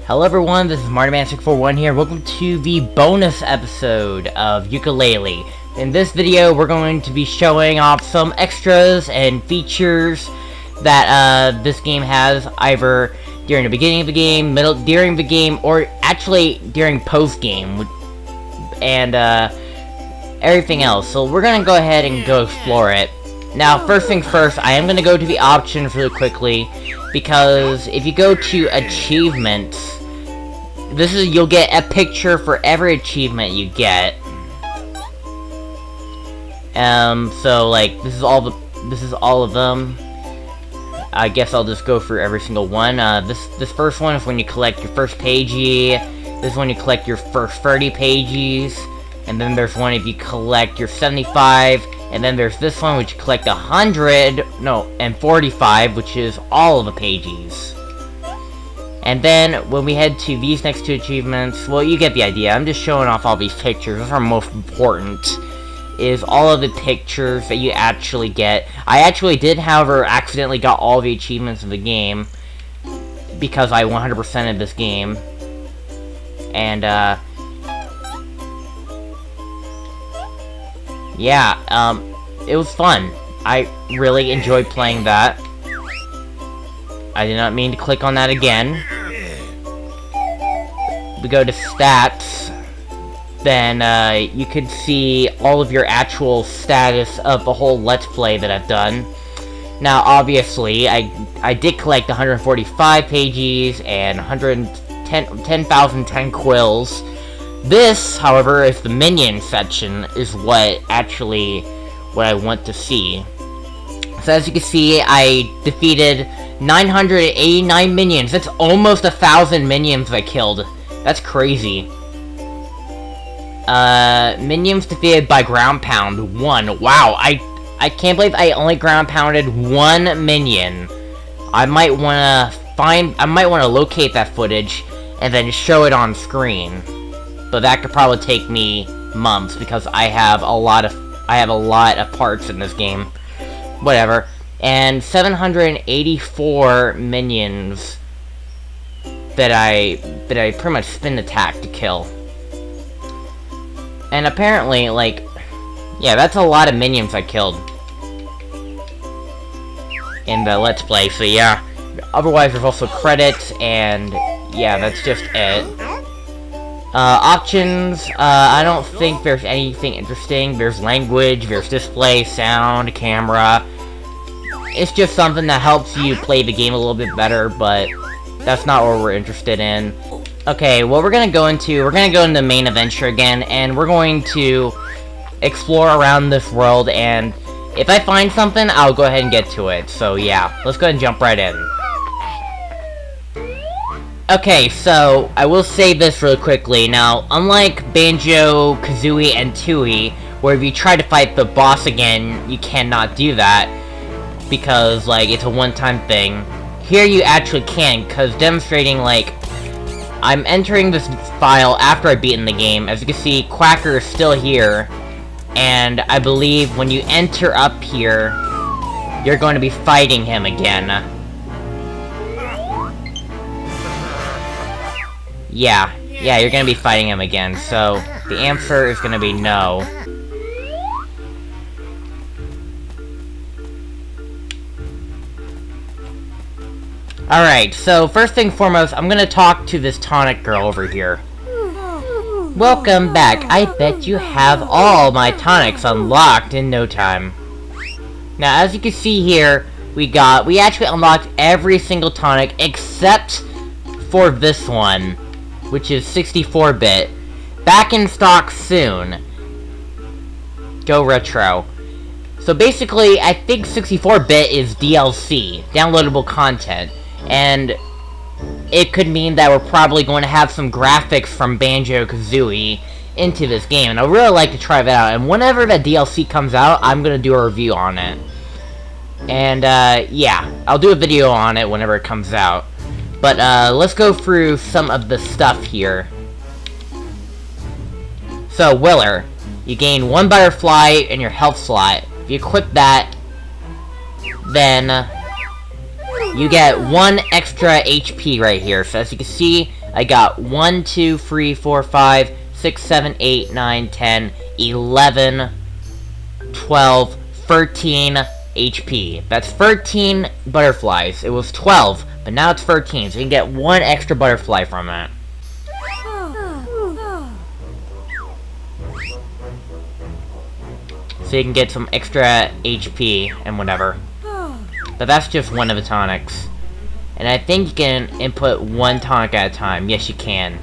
Hello everyone, this is mardiman641 here. Welcome to the bonus episode of Ukulele. In this video, we're going to be showing off some extras and features that this game has, either during the beginning of the game, during the game, or actually during post-game, and everything else. So we're gonna go ahead and go explore it. Now, first things first, I am gonna go to the options really quickly, because if you go to achievements, you'll get a picture for every achievement you get. So like this is all of them. I guess I'll just go through every single one. This first one is when you collect your first pagey. This is when you collect your first 30 pages. And then there's one if you collect your 75. And then there's this one which you collect 145, which is all of the pages. And then when we head to these next two achievements, well, you get the idea. I'm just showing off all these pictures. Those are most important. Is all of the pictures that you actually get. I actually did, however, accidentally got all the achievements of the game because I 100%ed this game. And yeah, it was fun. I really enjoyed playing that. I did not mean to click on that again. We go to stats. Then you could see all of your actual status of the whole Let's Play that I've done. Now, obviously, I did collect 145 pages and 10,010 quills. This, however, is the minion section, is what I want to see. So as you can see, I defeated 989 minions. That's almost 1,000 minions I killed. That's crazy. Minions defeated by ground pound, 1. Wow, I can't believe I only ground pounded 1 minion. I might wanna locate that footage and then show it on screen. But that could probably take me months because I have a lot of parts in this game. Whatever. And 784 minions that I pretty much spin attack to kill. And apparently, like, yeah, that's a lot of minions I killed in the Let's Play, so yeah. Otherwise, there's also credits, and yeah, that's just it. Options, I don't think there's anything interesting. There's language, there's display, sound, camera. It's just something that helps you play the game a little bit better, but that's not what we're interested in. Okay, what we're gonna go into the main adventure again, and we're going to explore around this world, and if I find something, I'll go ahead and get to it. So yeah, let's go ahead and jump right in. Okay, so I will say this really quickly. Now, unlike Banjo, Kazooie, and Tooie, where if you try to fight the boss again, you cannot do that, because, like, it's a one-time thing. Here you actually can, because demonstrating, like, I'm entering this file after I've beaten the game. As you can see, Quacker is still here, and I believe when you enter up here, you're going to be fighting him again. Yeah, you're gonna be fighting him again, so the answer is gonna be no. Alright, so first thing foremost, I'm gonna talk to this tonic girl over here. Welcome back. I bet you have all my tonics unlocked in no time. Now, as you can see here, we actually unlocked every single tonic except for this one, which is 64-bit. Back in stock soon. Go retro. So basically, I think 64-bit is DLC, downloadable content, and it could mean that we're probably going to have some graphics from Banjo-Kazooie into this game, and I'd really like to try that out, and whenever that DLC comes out, I'm going to do a review on it. And, yeah, I'll do a video on it whenever it comes out. But, let's go through some of the stuff here. So, Willer. You gain 1 butterfly in your health slot. If you equip that, then you get 1 extra HP right here. So, as you can see, I got 1, 2, 3, 4, 5, 6, 7, 8, 9, 10, 11, 12, 13 HP. That's 13 butterflies. It was 12, but now it's 13, so you can get 1 extra butterfly from it. So you can get some extra HP and whatever. But that's just one of the tonics. And I think you can input 1 tonic at a time. Yes, you can.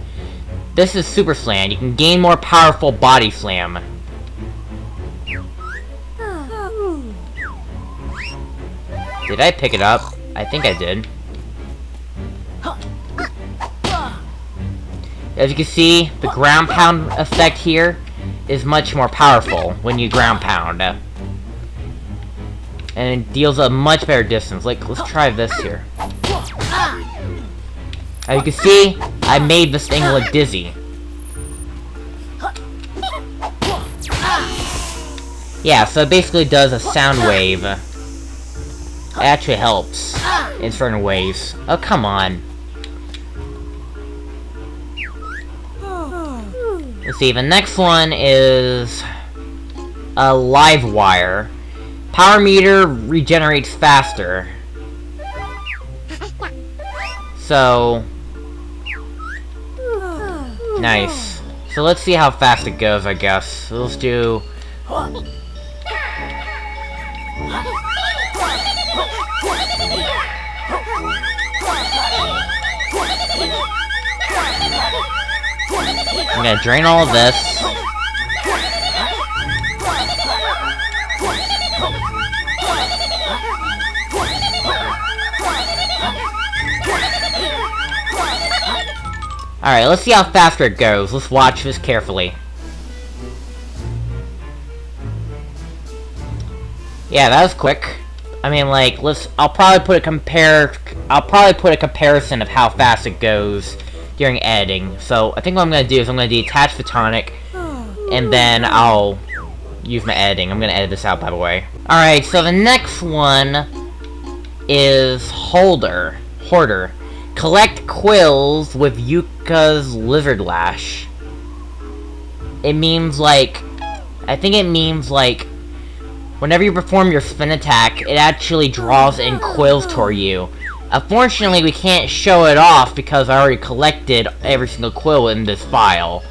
This is Super Slam. You can gain more powerful body slam. Did I pick it up? I think I did. As you can see, the ground pound effect here is much more powerful when you ground pound. And it deals a much better distance. Like, let's try this here. As you can see, I made this thing look dizzy. Yeah, so it basically does a sound wave. It actually helps in certain ways. Oh, come on. Let's see, the next one is a live wire. Power meter regenerates faster. So, nice. So let's see how fast it goes, I guess. So let's do... I'm gonna drain all of this. Alright, let's see how faster it goes. Let's watch this carefully. Yeah, that was quick. I mean, like, I'll probably put a comparison of how fast it goes during editing. So, I think what I'm gonna do is I'm gonna detach the tonic, and then I'll use my editing. I'm gonna edit this out, by the way. Alright, so the next one is Hoarder. Collect quills with Yooka's Lizard Lash. It means, like... I think it means, like... Whenever you perform your spin attack, it actually draws in quills toward you. Unfortunately, we can't show it off because I already collected every single quill in this file.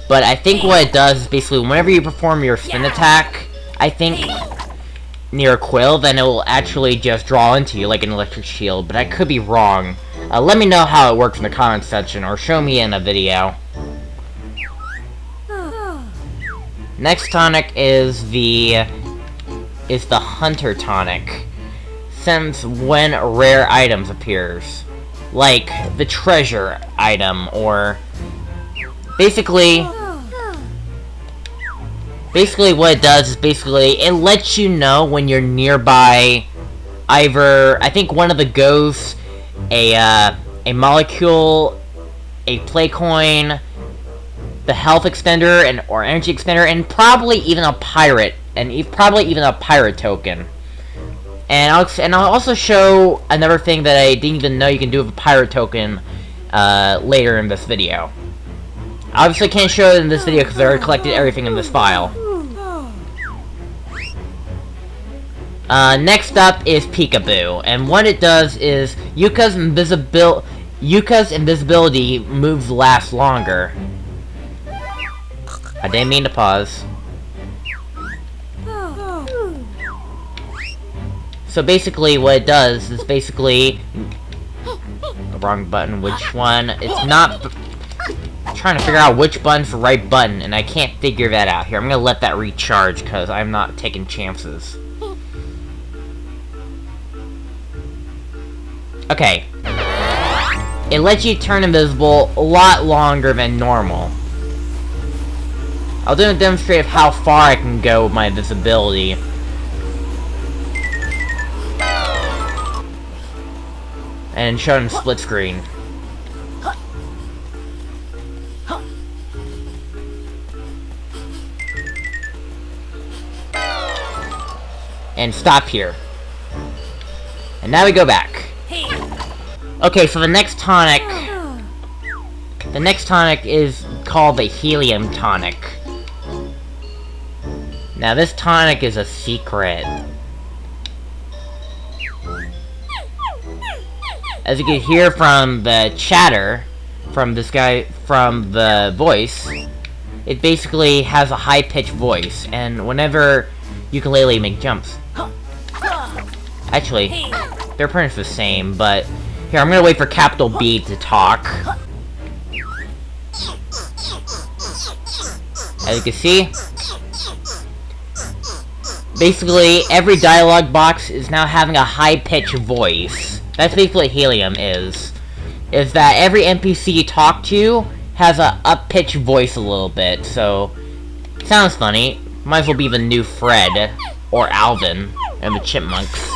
But I think what it does is basically whenever you perform your spin attack, I think, near a quill, then it will actually just draw into you like an electric shield. But I could be wrong. Let me know how it works in the comments section or show me in a video. Next tonic is the Hunter tonic. Since when rare items appears, like the treasure item, or basically what it does is basically it lets you know when you're nearby either, I think, one of the ghosts, a molecule, a play coin, the health extender, or energy extender, and probably even a pirate, token. And I'll also show another thing that I didn't even know you can do with a pirate token later in this video. Obviously can't show it in this video because I already collected everything in this file. Next up is Peekaboo, and what it does is Yooka's invisibility moves last longer. I didn't mean to pause. So basically what it does is basically... the wrong button, which one? It's not... I'm trying to figure out which button's the right button, and I can't figure that out. Here, I'm gonna let that recharge, because I'm not taking chances. Okay. It lets you turn invisible a lot longer than normal. I'll do a demonstration of how far I can go with my invisibility. And show it in split screen. And stop here. And now we go back. Okay, so the next tonic The next tonic is called the Helium Tonic. Now this tonic is a secret. As you can hear from the chatter, from this guy, from the voice, it basically has a high-pitched voice, and whenever ukulele make jumps. Actually, they're pretty much the same, but here, I'm gonna wait for capital B to talk. As you can see, basically every dialogue box is now having a high-pitched voice. That's basically what Helium is that every NPC you talk to has a up-pitched voice a little bit, so sounds funny. Might as well be the new Fred or Alvin and the Chipmunks.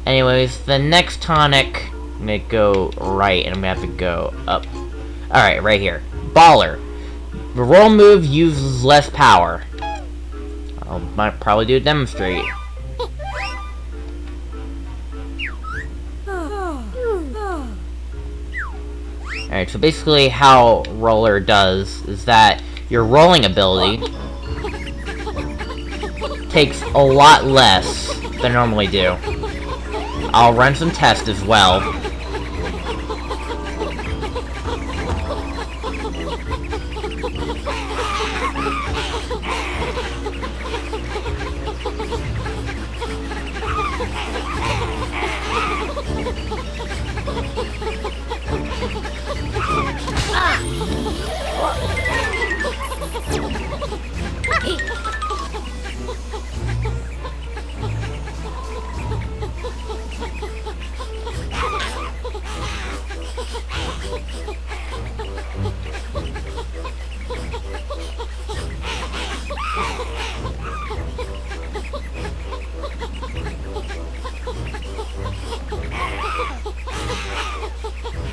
Anyways, the next tonic, I'm gonna go right and I'm gonna have to go up. Alright, right here. Baller. The roll move uses less power. I might probably do a demonstrate. Alright, so basically how Roller does is that your rolling ability takes a lot less than I normally do. I'll run some tests as well.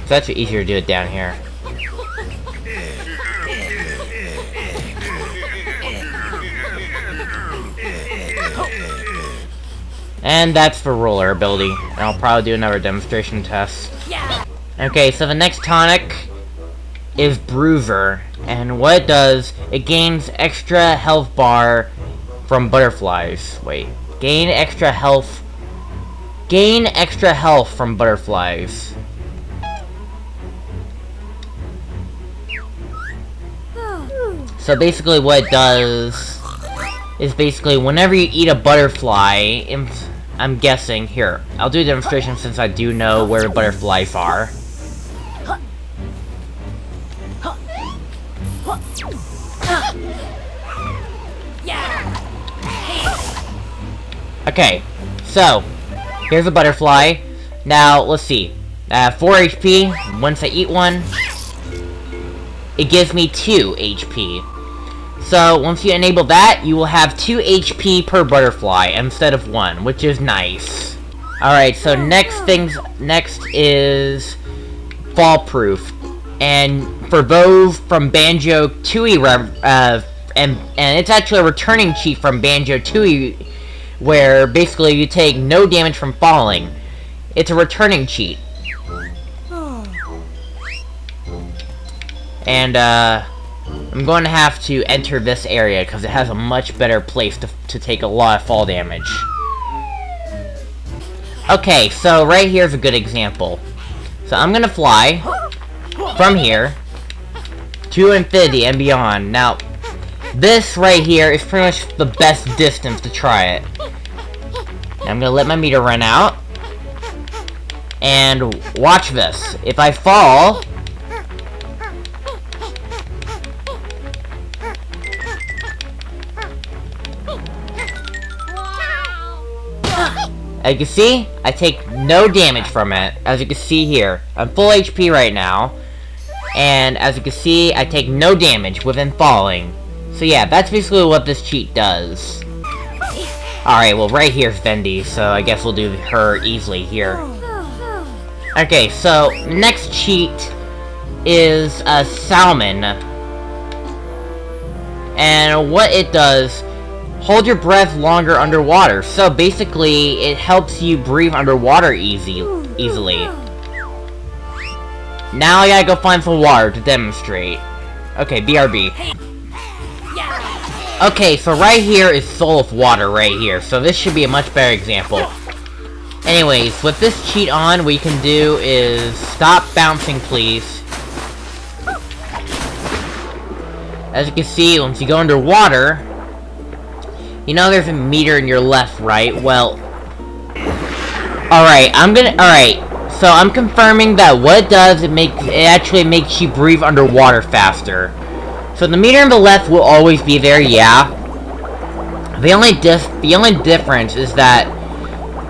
It's actually easier to do it down here. And that's for Roller ability. And I'll probably do another demonstration test. Okay, so the next tonic is Bruiser. And what it does, it gains extra health bar from butterflies. Wait. Gain extra health from butterflies. So basically what it does is basically whenever you eat a butterfly, I'm guessing, here, I'll do a demonstration since I do know where butterflies are. Okay, so, here's a butterfly. Now, let's see. 4 HP, once I eat one, it gives me 2 HP. So, once you enable that, you will have 2 HP per butterfly instead of 1, which is nice. Alright, so next is Fall Proof. And for those from Banjo-Tooie, and it's actually a returning cheat from Banjo-Tooie, where basically you take no damage from falling. It's a returning cheat. And, I'm going to have to enter this area because it has a much better place to take a lot of fall damage. Okay, so right here's a good example. So I'm gonna fly from here to infinity and beyond. Now, this right here is pretty much the best distance to try it. Now I'm gonna let my meter run out. And watch this. If I fall, as you can see, I take no damage from it. As you can see here, I'm full HP right now. And as you can see, I take no damage within falling. So yeah, that's basically what this cheat does. Alright, well right here's Vendi, so I guess we'll do her easily here. Okay, so next cheat is a Salmon. And what it does, hold your breath longer underwater. So basically, it helps you breathe underwater easily. Now I gotta go find some water to demonstrate. Okay, BRB. Okay, so right here is Soul of Water right here, so this should be a much better example. Anyways, with this cheat on, what you can do is stop bouncing, please. As you can see, once you go underwater, you know there's a meter in your left, right? Well, alright, so I'm confirming that what it does, it actually makes you breathe underwater faster. So the meter on the left will always be there, yeah. The only difference is that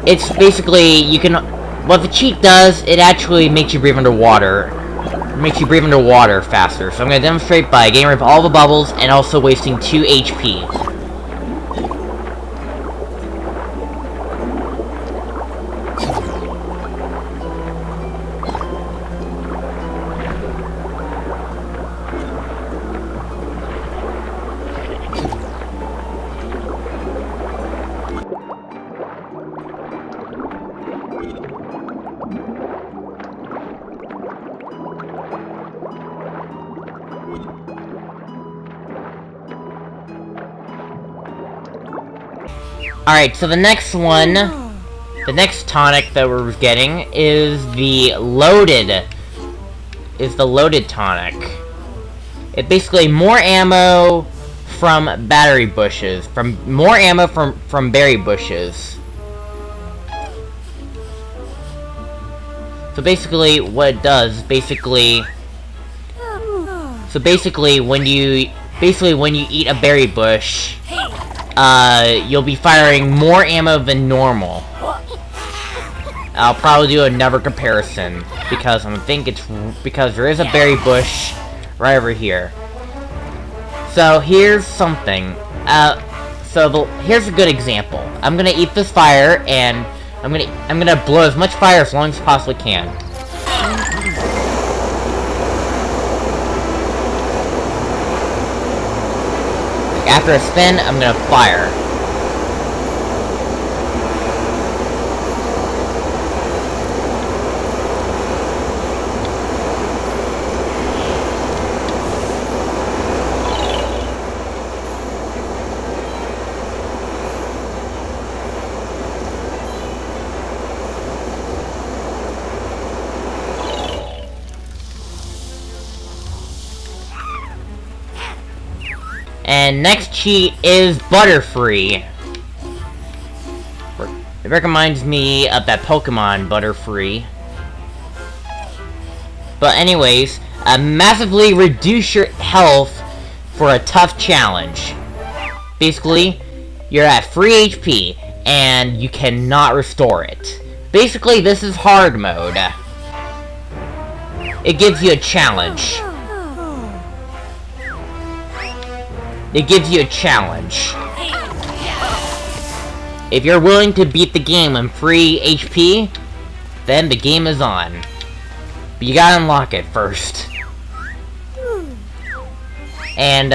it's basically, what the cheat does, it actually makes you breathe underwater. It makes you breathe underwater faster. So I'm going to demonstrate by getting rid of all the bubbles and also wasting 2 HP. Alright, so the next tonic that we're getting is the loaded tonic. It's basically more ammo from battery bushes, from berry bushes. So basically what it does is basically when you eat a berry bush, you'll be firing more ammo than normal. I'll probably do another comparison because because there is a berry bush right over here. So here's something. Here's a good example. I'm gonna eat this fire and I'm gonna blow as much fire as long as I possibly can. After a spin, I'm gonna fire. And next cheat is Butterfree. It reminds me of that Pokemon Butterfree. But anyways, massively reduce your health for a tough challenge. Basically, you're at 3 HP and you cannot restore it. Basically, this is hard mode. It gives you a challenge. It gives you a challenge. If you're willing to beat the game on 3 HP, then the game is on. But you gotta unlock it first. And,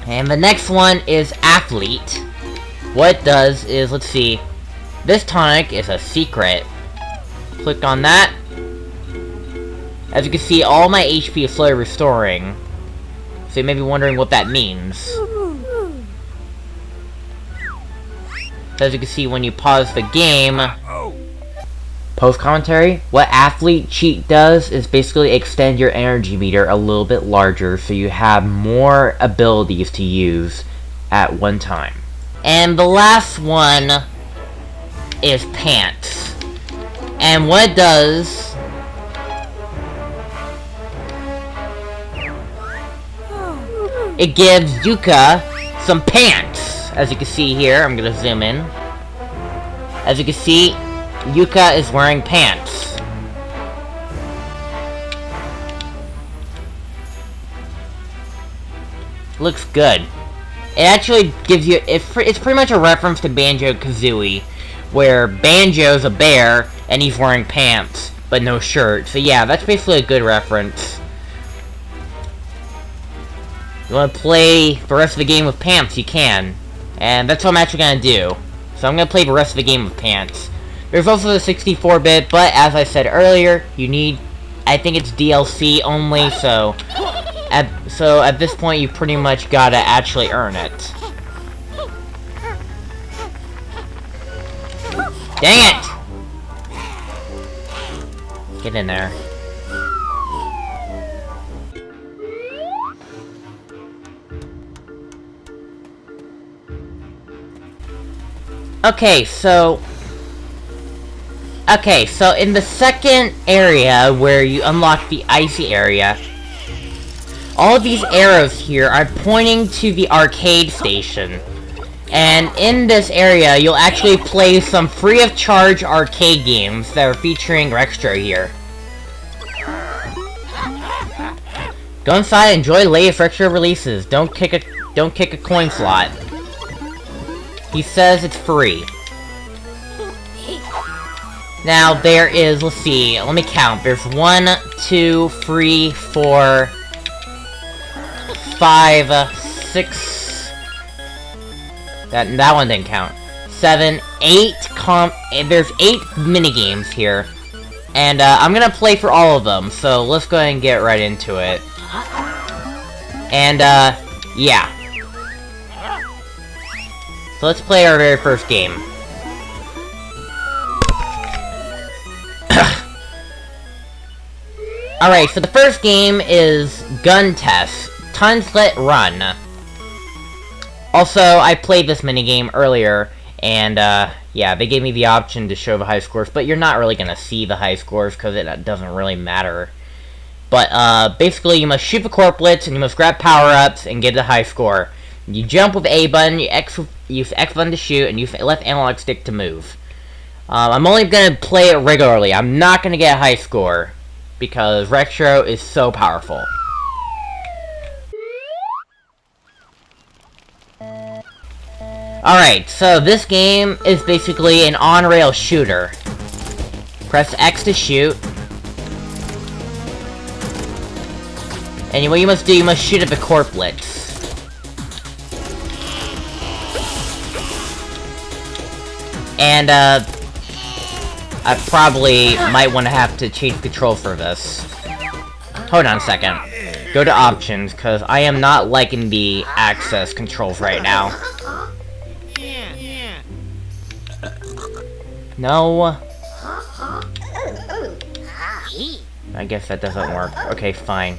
and the next one is Athlete. What it does is, let's see, this tonic is a secret. Click on that. As you can see, all my HP is slowly restoring. So you may be wondering what that means. So as you can see, when you pause the game, post commentary, what Athlete cheat does is basically extend your energy meter a little bit larger so you have more abilities to use at one time. And the last one is Pants. And what it does, it gives Yooka some pants. As you can see here, I'm gonna zoom in. As you can see, Yooka is wearing pants. Looks good. It actually gives you, it's pretty much a reference to Banjo-Kazooie, where Banjo's a bear and he's wearing pants, but no shirt. So yeah, that's basically a good reference. You want to play the rest of the game with Pants, you can. And that's what I'm actually going to do. So I'm going to play the rest of the game with Pants. There's also the 64-bit, but as I said earlier, you need I think it's DLC only, so at this point you pretty much gotta actually earn it. Dang it! Get in there. Okay, so in the second area where you unlock the icy area, all of these arrows here are pointing to the arcade station. And in this area, you'll actually play some free-of-charge arcade games that are featuring Rextro here. Go inside and enjoy the latest Rextro releases. Don't kick a coin slot. He says it's free. Now there is, let's see, let me count. There's 1, 2, 3, 4, 5, 6. That one didn't count. 7, 8 there's 8 minigames here. And I'm gonna play for all of them, so let's go ahead and get right into it. And yeah. So let's play our very first game. Alright, so the first game is Gun Test. Tons Let Run. Also, I played this minigame earlier, and yeah, they gave me the option to show the high scores, but you're not really gonna see the high scores, because it doesn't really matter. But, basically, you must shoot the corplets, and you must grab power-ups, and get the high score. You jump with A button, you use X button to shoot, and use left analog stick to move. I'm only gonna play it regularly. I'm not gonna get a high score, because Rextro is so powerful. Alright, so this game is basically an on-rail shooter. Press X to shoot. And what you must do, you must shoot at the corplets. And, I probably might want to have to change control for this. Hold on a second. Go to options, because I am not liking the access controls right now. No. I guess that doesn't work. Okay, fine.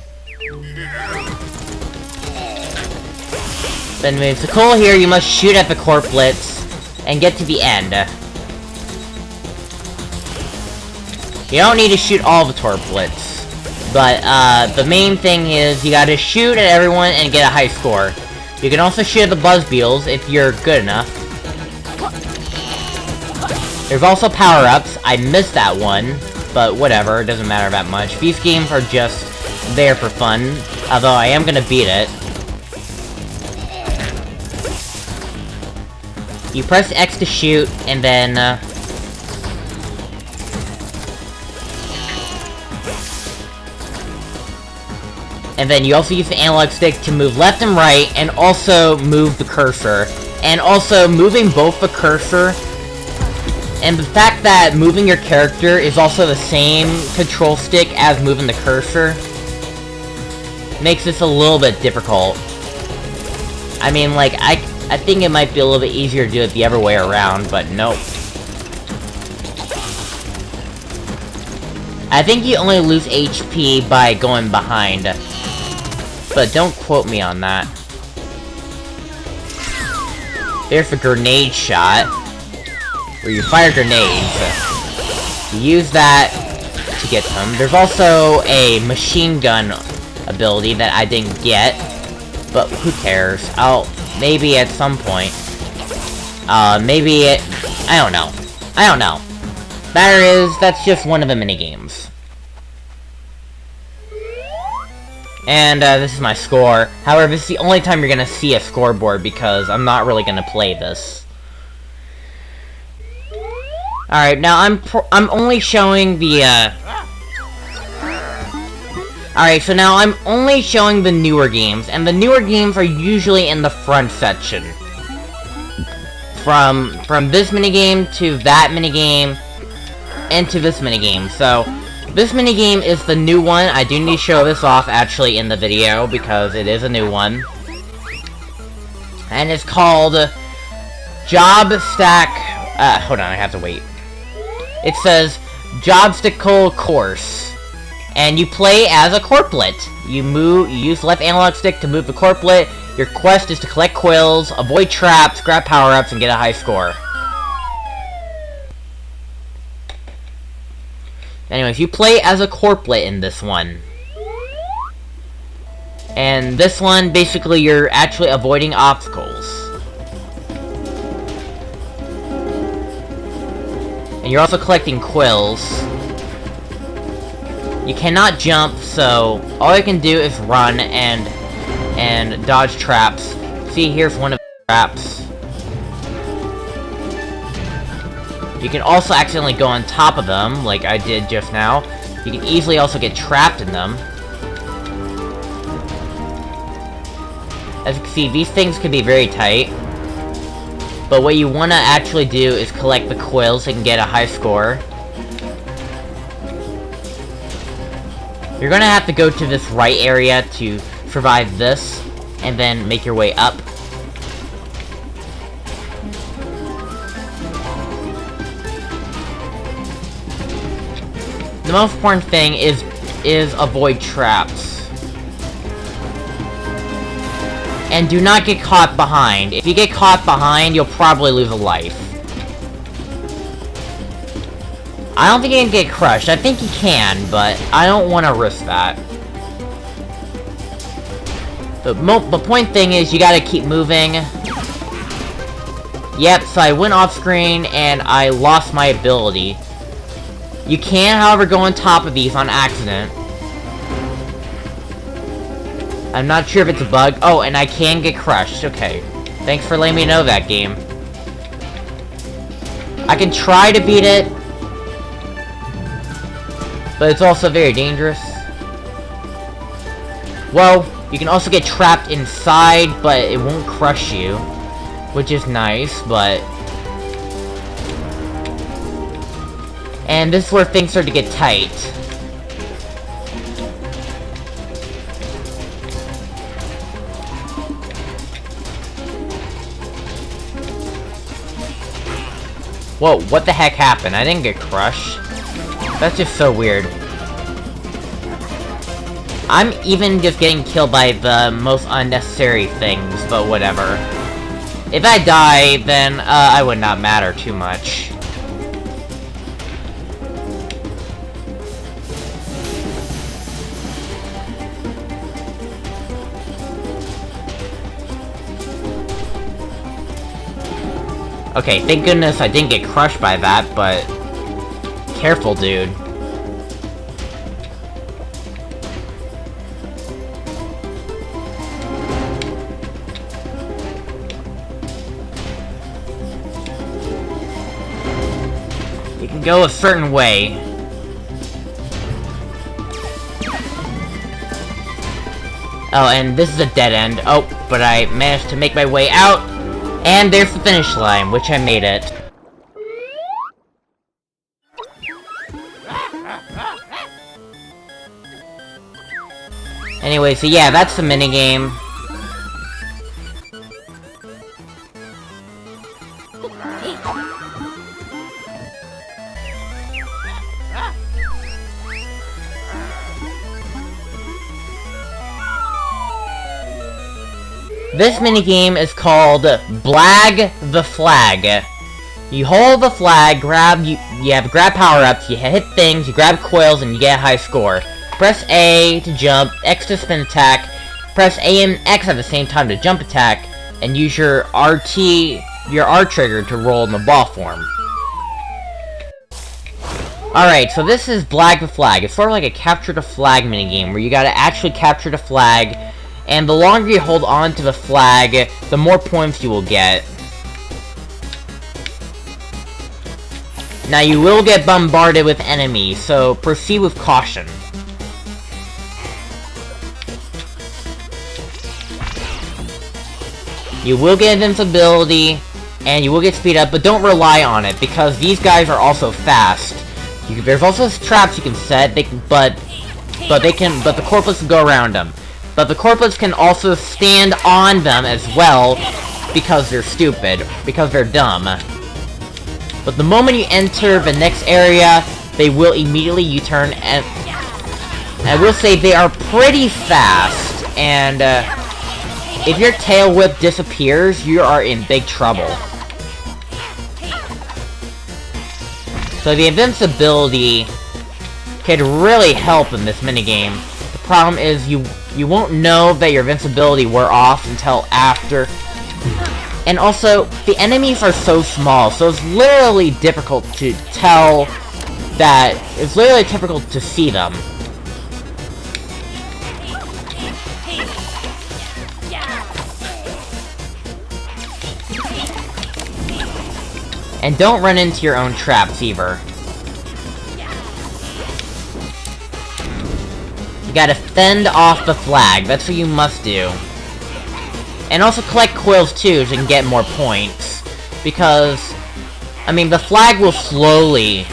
Then it's cool here, you must shoot at the corplets and get to the end. You don't need to shoot all the corplets, but the main thing is you gotta shoot at everyone and get a high score. You can also shoot at the buzz beetles if you're good enough. There's also power-ups. I missed that one, but whatever, it doesn't matter that much. These games are just there for fun, although I am gonna beat it. You press X to shoot, and then, you also use the analog stick to move left and right, and also move the cursor. And also, moving both the cursor, and the fact that moving your character is also the same control stick as moving the cursor, makes this a little bit difficult. I mean, like, I think it might be a little bit easier to do it the other way around, but nope. I think you only lose HP by going behind. But don't quote me on that. There's the grenade shot, where you fire grenades. You use that to get them. There's also a machine gun ability that I didn't get, but who cares? Maybe at some point. Maybe it... I don't know. Matter is, that's just one of the minigames. And, this is my score. However, this is the only time you're gonna see a scoreboard, because I'm not really gonna play this. Alright, now I'm only showing the, Alright, so now I'm only showing the newer games, and the newer games are usually in the front section. From this minigame to that minigame, and to this minigame. So, This minigame is the new one. I do need to show this off actually in the video because it is a new one. And it's called Job Stack. Hold on, I have to wait. It says Jobstacle Course. And you play as a corplet. You use left analog stick to move the corplet. Your quest is to collect quills, avoid traps, grab power-ups, and get a high score. Anyways, you play as a corplet in this one. And this one, basically, you're actually avoiding obstacles. And you're also collecting quills. You cannot jump, so all you can do is run and dodge traps. See, here's one of the traps. You can also accidentally go on top of them, like I did just now. You can easily also get trapped in them. As you can see, these things can be very tight. But what you want to actually do is collect the quills so you can get a high score. You're gonna have to go to this right area to survive this, and then make your way up. The most important thing is avoid traps. And do not get caught behind. If you get caught behind, you'll probably lose a life. I don't think you can get crushed. I think you can, but I don't want to risk that. The point thing is, you gotta keep moving. Yep, so I went off screen and I lost my ability. You can, however, go on top of these on accident. I'm not sure if it's a bug. Oh, and I can get crushed. Okay. Thanks for letting me know that, game. I can try to beat it, but it's also very dangerous. Well, you can also get trapped inside, but it won't crush you, which is nice, but... And this is where things start to get tight. Whoa, what the heck happened? I didn't get crushed. That's just so weird. I'm even just getting killed by the most unnecessary things, but whatever. If I die, then I would not matter too much. Okay, thank goodness I didn't get crushed by that, but... Careful, dude. You can go a certain way. Oh, and this is a dead end. Oh, but I managed to make my way out. And there's the finish line, which I made it. Anyway, so yeah, that's the minigame. This minigame is called Blag the Flag. You hold the flag, you have grab power-ups, you hit things, you grab coils, and you get a high score. Press A to jump, X to spin attack, press A and X at the same time to jump attack, and use your R trigger to roll in the ball form. Alright, so this is Blag the Flag. It's sort of like a capture the flag minigame, where you gotta actually capture the flag, and the longer you hold on to the flag, the more points you will get. Now, you will get bombarded with enemies, so proceed with caution. You will get invincibility, and you will get speed up, but don't rely on it, because these guys are also fast. There's also traps you can set, but the corplets can go around them. But the corplets can also stand on them as well, because they're stupid, because they're dumb. But the moment you enter the next area, they will immediately U-turn, and I will say they are pretty fast, and if your tail whip disappears, you are in big trouble. So the invincibility could really help in this minigame. The problem is you won't know that your invincibility wore off until after. And also, the enemies are so small, so it's literally difficult to tell that... It's literally difficult to see them. And don't run into your own traps, either. You gotta fend off the flag, that's what you must do. And also collect coils too, so you can get more points. Because, I mean, the flag will slowly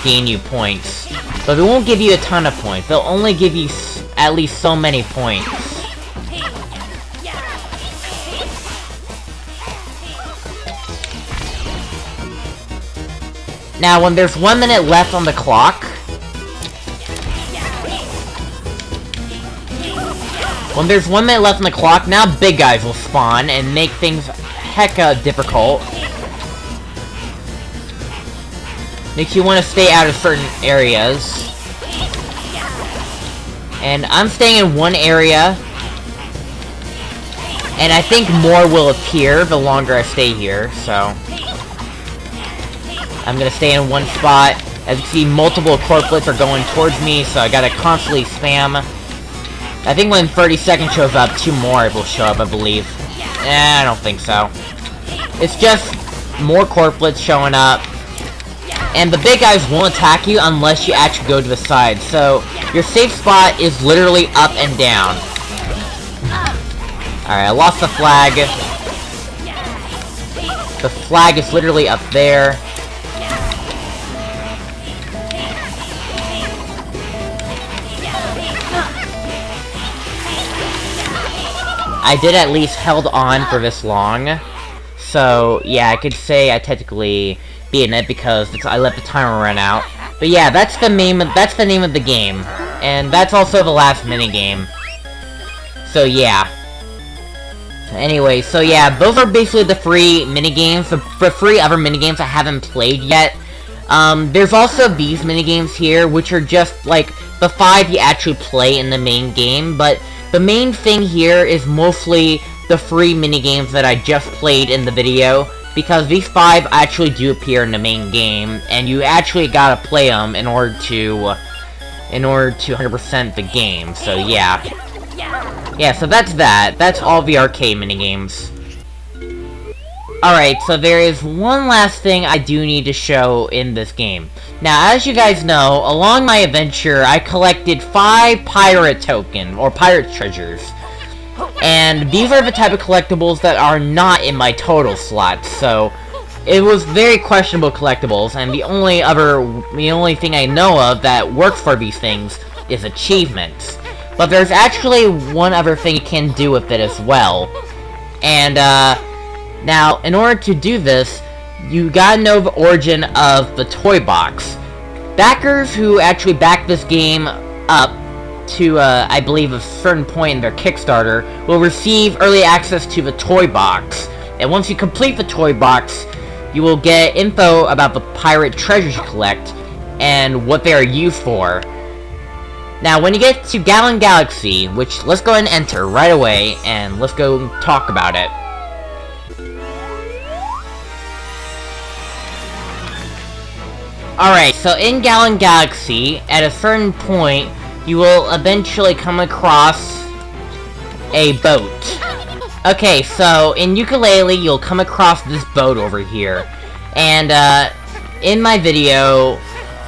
gain you points. But it won't give you a ton of points, they'll only give you at least so many points. Now, when there's 1 minute left on the clock... When there's 1 minute left on the clock, now big guys will spawn and make things hecka difficult. Makes you want to stay out of certain areas. And I'm staying in one area. And I think more will appear the longer I stay here, so... I'm gonna stay in one spot. As you can see, multiple corplets are going towards me, so I gotta constantly spam. I think when 30 seconds shows up, 2 more will show up, I believe. I don't think so. It's just more corplets showing up. And the big guys won't attack you unless you actually go to the side. So, your safe spot is literally up and down. Alright, I lost the flag. The flag is literally up there. I did at least held on for this long, so yeah, I could say I technically beat it because I let the timer run out. But yeah, that's the name of the game, and that's also the last minigame. So yeah. Anyway, so yeah, those are basically the free minigames, the free other minigames I haven't played yet. There's also these minigames here, which are just like the 5 you actually play in the main game, but the main thing here is mostly the free minigames that I just played in the video, because these 5 actually do appear in the main game, and you actually gotta play them in order to 100% the game, so yeah. Yeah, so that's that. That's all the arcade minigames. Alright, so there is one last thing I do need to show in this game. Now, as you guys know, along my adventure, I collected 5 pirate tokens, or pirate treasures. And these are the type of collectibles that are not in my total slots, so it was very questionable collectibles, and the only thing I know of that works for these things is achievements. But there's actually one other thing you can do with it as well. And, now, in order to do this, you gotta know the origin of the toy box. Backers who actually back this game up to, I believe, a certain point in their Kickstarter will receive early access to the toy box. And once you complete the toy box, you will get info about the pirate treasures you collect and what they are used for. Now, when you get to Gallon Galaxy, which let's go ahead and enter right away, and let's go talk about it. Alright, so in Gallon Galaxy, at a certain point, you will eventually come across a boat. Okay, so in Yooka-Laylee, you'll come across this boat over here. And, in my video,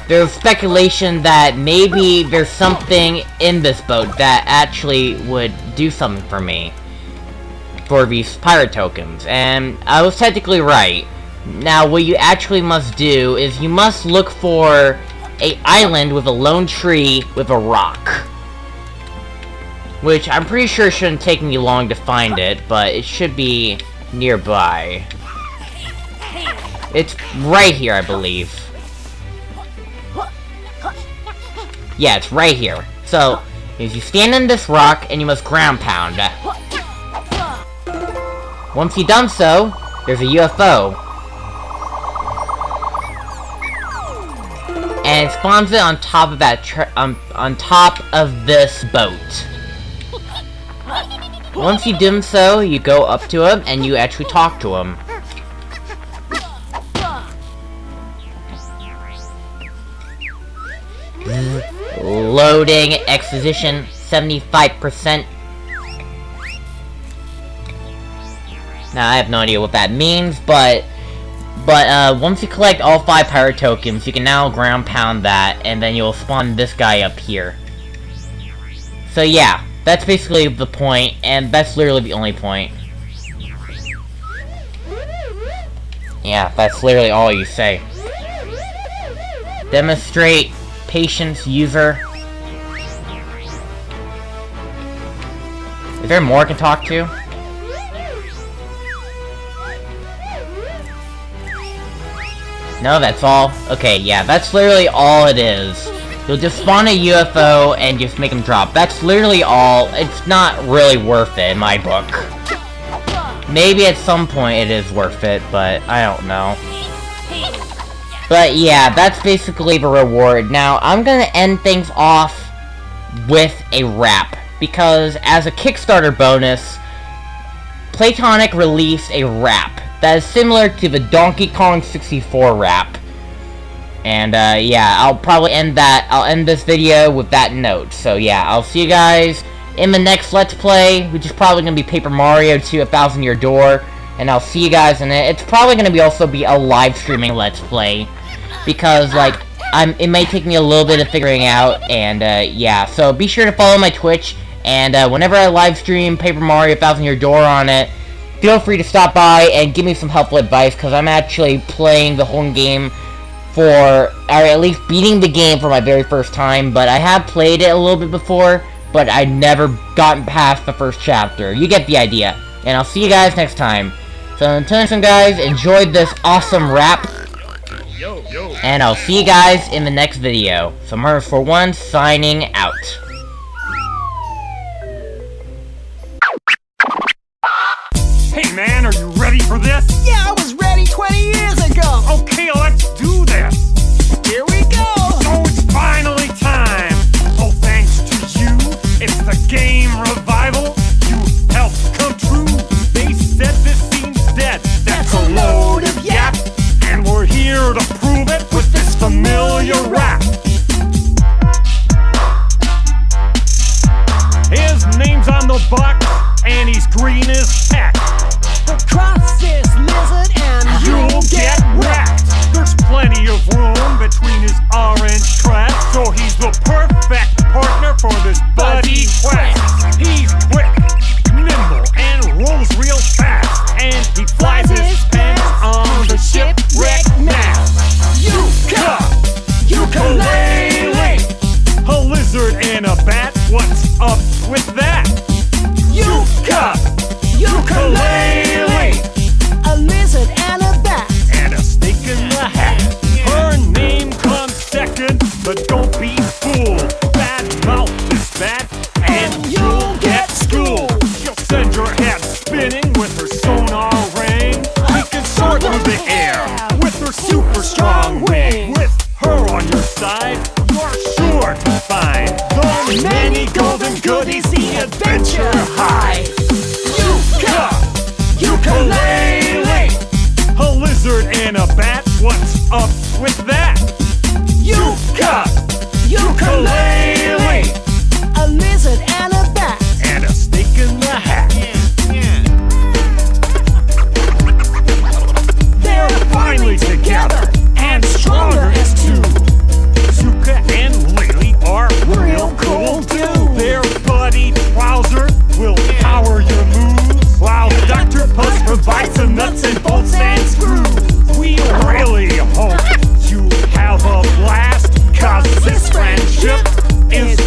there's speculation that maybe there's something in this boat that actually would do something for me. For these pirate tokens. And I was technically right. Now, what you actually must do is you must look for an island with a lone tree with a rock. Which I'm pretty sure shouldn't take me long to find it, but it should be nearby. It's right here, I believe. Yeah, it's right here. So, you stand on this rock and you must ground pound. Once you've done so, there's a UFO. And it spawns it on top of that on top of this boat. Once you do so, you go up to him and you actually talk to him. Loading exposition 75%. Now, I have no idea what that means, but once you collect all 5 pirate tokens, you can now ground pound that, and then you'll spawn this guy up here. So yeah, that's basically the point, and that's literally the only point. Yeah, that's literally all you say. Demonstrate patience, user. Is there more I can talk to? No, that's all? Okay, yeah, that's literally all it is. You'll just spawn a UFO and just make them drop. That's literally all. It's not really worth it in my book. Maybe at some point it is worth it, but I don't know. But yeah, that's basically the reward. Now, I'm gonna end things off with a rap, because as a Kickstarter bonus, Playtonic released a rap that is similar to the Donkey Kong 64 rap. And yeah, I'll probably end this video with that note. So yeah, I'll see you guys in the next Let's Play, which is probably gonna be Paper Mario 2: A Thousand Year Door. And I'll see you guys in it. It's probably gonna be a live streaming Let's Play, because like it may take me a little bit of figuring out. And yeah, so be sure to follow my Twitch. And whenever I live stream Paper Mario 1000 Year Door on it, feel free to stop by and give me some helpful advice, because I'm actually playing the whole game or at least beating the game for my very first time. But I have played it a little bit before, but I've never gotten past the first chapter. You get the idea. And I'll see you guys next time. So until next time, guys, enjoy this awesome rap. And I'll see you guys in the next video. So mardiman641 signing out. Hey man, are you ready for this? Yeah, I was ready 20 years ago. Okay, let's do this. Here we go. Oh, it's finally time. Oh, thanks to you, it's the game revival. You helped come true. They said this scene's dead. That's a load of yap. And we're here to prove it with this familiar rap. His name's on the box, and he's green as heck. Cross this lizard and You'll get wrecked. There's plenty of room between his orange crest, so he's the perfect partner for this buddy quest. He's quick, nimble, and rolls real fast, and he flies his pants on the shipwreck mast. Yooka, ukulele, a lizard and a bat. What's up with that? Yooka, ukulele, a lizard and a bat. and a snake in the hat. Her name comes second, but don't be fooled. Bad mouth is bad, and you'll get schooled. She'll send your head spinning with her sonar ring. She can soar through the air with her super strong wing. With her on your side, you're sure to find the many golden goodies the adventure hide. Yooka, ukulele, a lizard and a bat. What's up with that? Yooka, ukulele, A lizard and a bat. and a snake in the hat. They're finally together and stronger as two. Zuka and Laylee are real cool too. Their buddy Trouser will power is